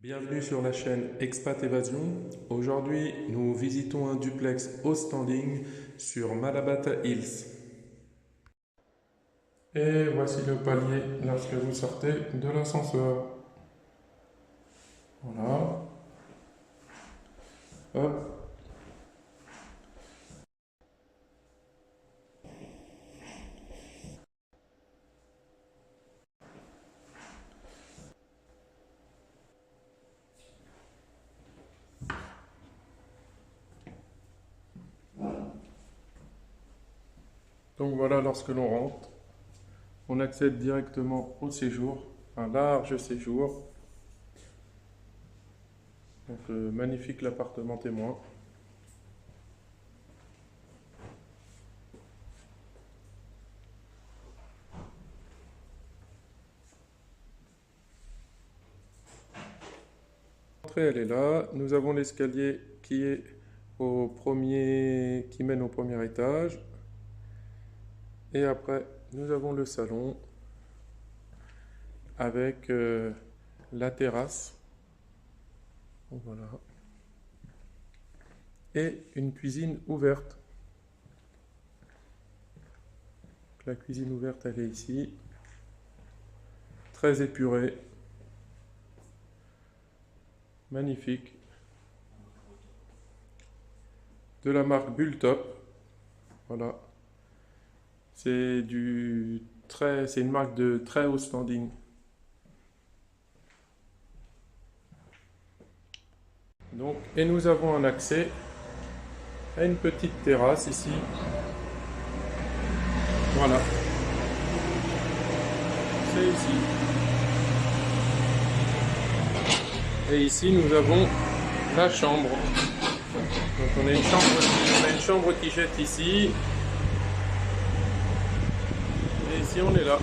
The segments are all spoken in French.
Bienvenue sur la chaîne Expat Évasion. Aujourd'hui, nous visitons un duplex au standing sur Malabata Hills. Et voici le palier lorsque vous sortez de l'ascenseur. Voilà. Hop. Donc voilà, lorsque l'on rentre, on accède directement au séjour, un large séjour. Donc magnifique l'appartement témoin. L'entrée, elle est là. Nous avons l'escalier qui mène au premier étage. Et après, nous avons le salon avec la terrasse. Voilà. Et une cuisine ouverte. Donc, la cuisine ouverte, elle est ici. Très épurée. Magnifique. De la marque Bulltop. Voilà. C'est une marque de très haut standing. Donc, et nous avons un accès à une petite terrasse ici. Voilà. C'est ici. Et ici, nous avons la chambre. Donc, on a une chambre qui jette ici. Et ici, on est là.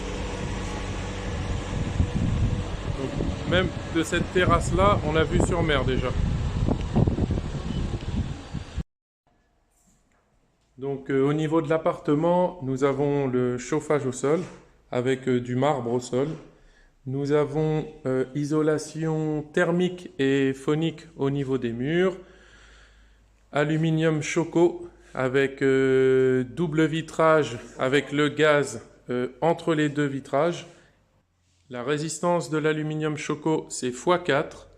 Donc, même de cette terrasse-là, on a vue sur mer déjà. Donc au niveau de l'appartement, nous avons le chauffage au sol avec du marbre au sol. Nous avons isolation thermique et phonique au niveau des murs. Aluminium choco avec double vitrage avec le gaz entre les deux vitrages. La résistance de l'aluminium choco, c'est x4.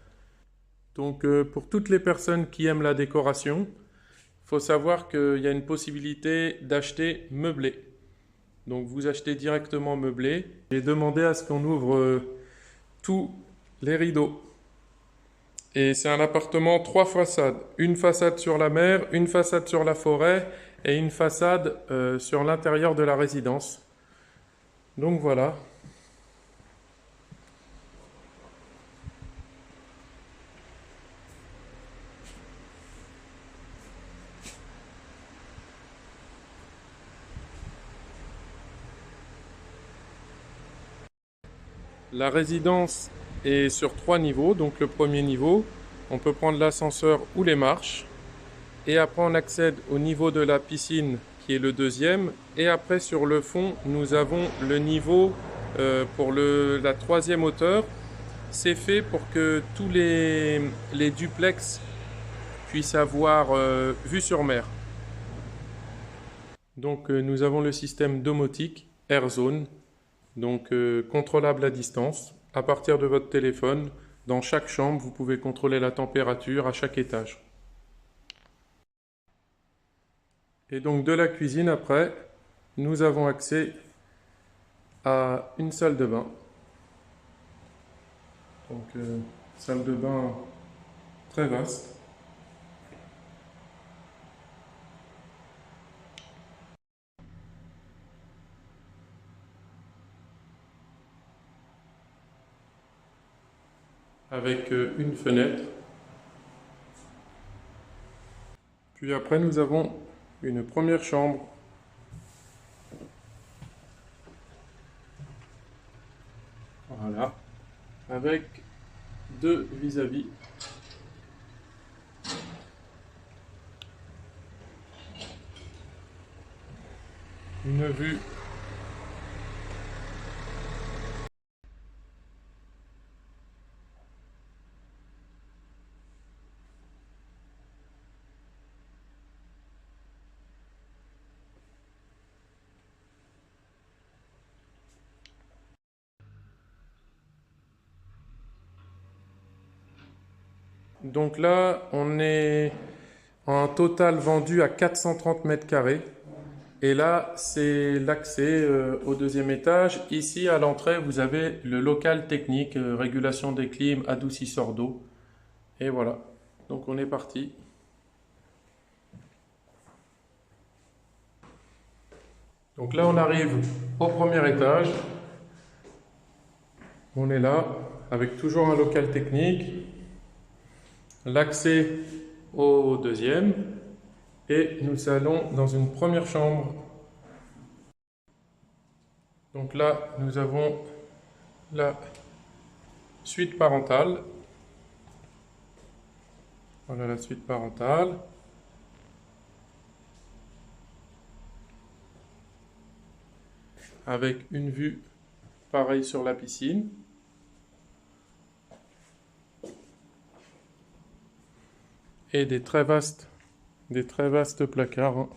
Donc pour toutes les personnes qui aiment la décoration, il faut savoir qu'il y a une possibilité d'acheter meublé. Donc vous achetez directement meublé et demandez à ce qu'on ouvre tous les rideaux. Et c'est un appartement 3 façades. Une façade sur la mer, une façade sur la forêt et une façade sur l'intérieur de la résidence. Donc voilà. La résidence est sur 3 niveaux. Donc le premier niveau, on peut prendre l'ascenseur ou les marches. Et après on accède au niveau de la piscine qui est le deuxième. Et après sur le fond, nous avons le niveau pour la troisième hauteur. C'est fait pour que tous les duplex puissent avoir vue sur mer. Donc nous avons le système domotique AirZone, donc contrôlable à distance. À partir de votre téléphone, dans chaque chambre, vous pouvez contrôler la température à chaque étage. Et donc de la cuisine après, nous avons accès à une salle de bain. Donc salle de bain très vaste. Avec une fenêtre. Puis après nous avons une première chambre. Voilà. Avec deux vis-à-vis. Une vue Donc là, on est en total vendu à 430 mètres carrés. Et là, c'est l'accès au deuxième étage. Ici, à l'entrée, vous avez le local technique, régulation des clims, adoucisseur d'eau. Et voilà. Donc on est parti. Donc là, on arrive au premier étage. On est là, avec toujours un local technique. L'accès au deuxième. Et nous allons dans une première chambre. Donc là, nous avons la suite parentale. Voilà la suite parentale. Avec une vue pareille sur la piscine. Et des très vastes placards, hein.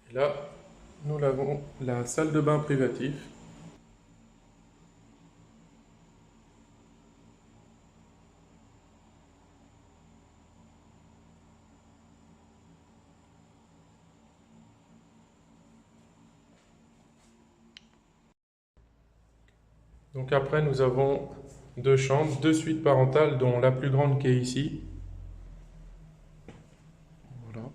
Et là, nous avons la salle de bain privative. Donc après, nous avons deux chambres, deux suites parentales, dont la plus grande qui est ici. Voilà.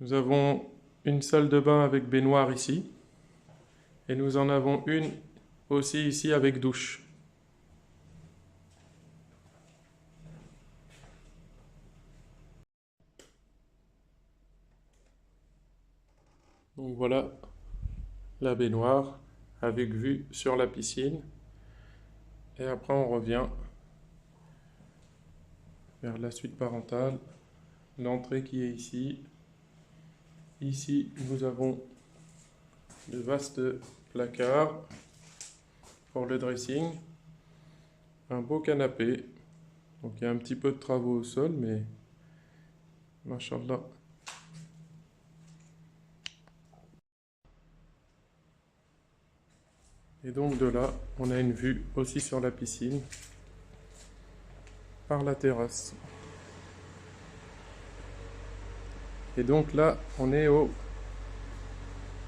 Nous avons une salle de bain avec baignoire ici. Et nous en avons une aussi ici avec douche. Donc voilà la baignoire avec vue sur la piscine. Et après on revient vers la suite parentale. L'entrée qui est ici. Ici nous avons de vastes placards pour le dressing. Un beau canapé. Donc il y a un petit peu de travaux au sol, mais machallah. Et donc de là, on a une vue aussi sur la piscine par la terrasse. Et donc là, on est au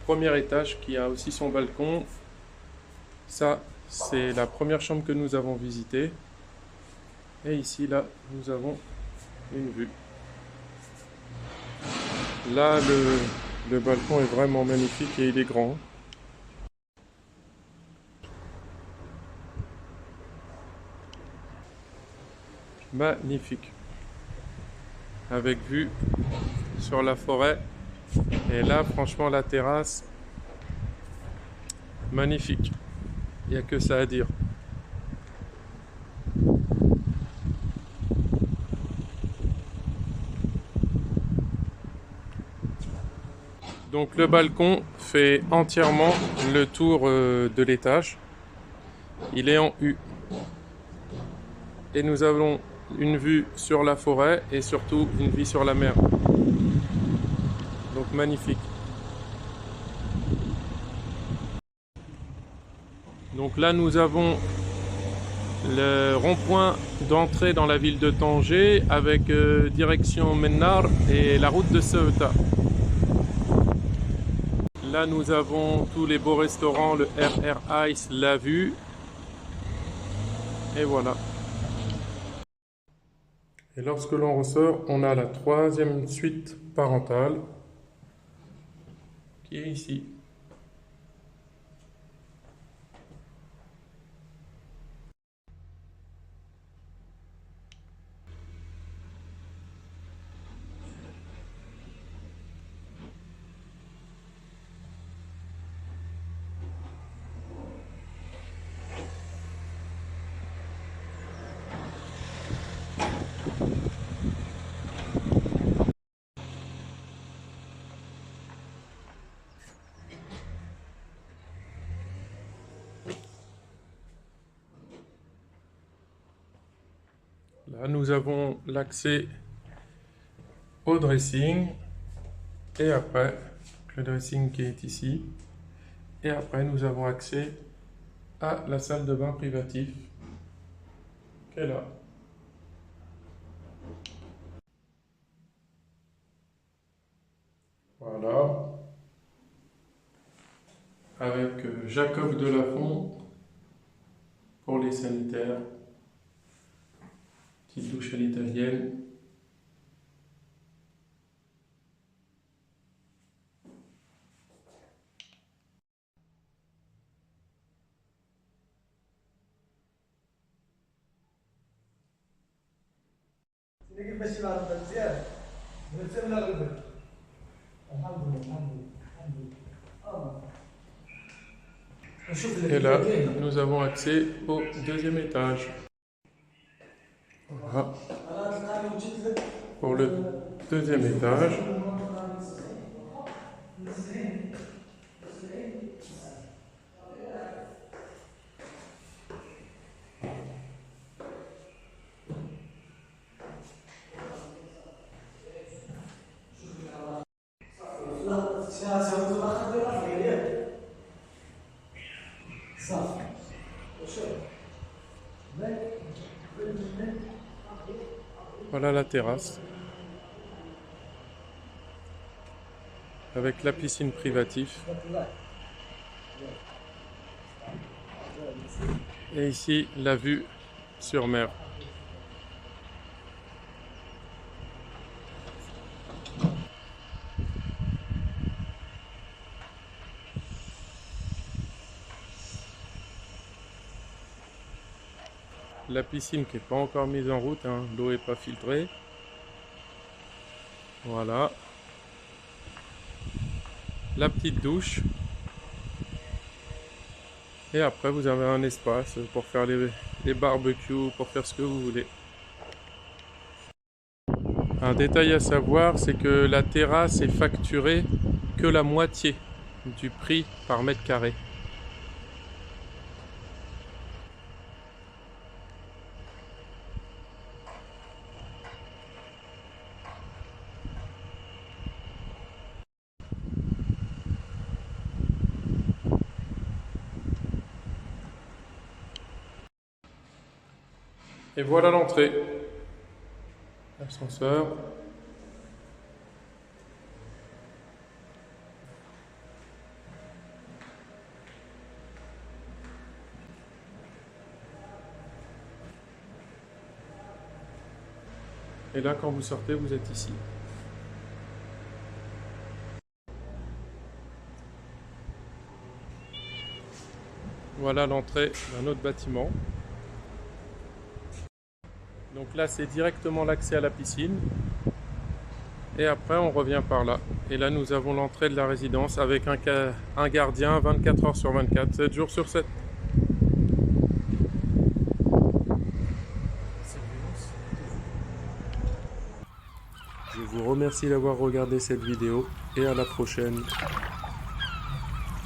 premier étage qui a aussi son balcon. Ça, c'est la première chambre que nous avons visitée. Et ici, là, nous avons une vue. Là, le balcon est vraiment magnifique et il est grand. Magnifique. Avec vue sur la forêt. Et là, franchement, la terrasse, magnifique. Il n'y a que ça à dire. Donc le balcon fait entièrement le tour de l'étage. Il est en U. Et nous avons une vue sur la forêt et surtout une vue sur la mer. Donc magnifique. Donc là nous avons le rond-point d'entrée dans la ville de Tanger avec direction Mennar et la route de Ceuta. Là nous avons tous les beaux restaurants, le RR Ice, la vue. Et voilà. Et lorsque l'on ressort, on a la troisième suite parentale qui est ici. Là, nous avons l'accès au dressing. Et après, le dressing qui est ici. Et après, nous avons accès à la salle de bain privative qui est là. Voilà. Avec Jacob Delafont pour les sanitaires. Petite douche à l'italienne. Et là, nous avons accès au deuxième étage. Voilà. Pour le deuxième étage. Voilà la terrasse. Avec la piscine privative. Et ici, la vue sur mer. La piscine qui n'est pas encore mise en route, hein. L'eau n'est pas filtrée. Voilà. La petite douche. Et après vous avez un espace pour faire les barbecues, pour faire ce que vous voulez. Un détail à savoir, c'est que la terrasse est facturée que la moitié du prix par mètre carré. Et voilà l'entrée. L'ascenseur. Et là, quand vous sortez, vous êtes ici. Voilà l'entrée d'un autre bâtiment. Donc là, c'est directement l'accès à la piscine. Et après, on revient par là. Et là, nous avons l'entrée de la résidence avec un gardien 24 heures sur 24, 7 jours sur 7. Je vous remercie d'avoir regardé cette vidéo et à la prochaine.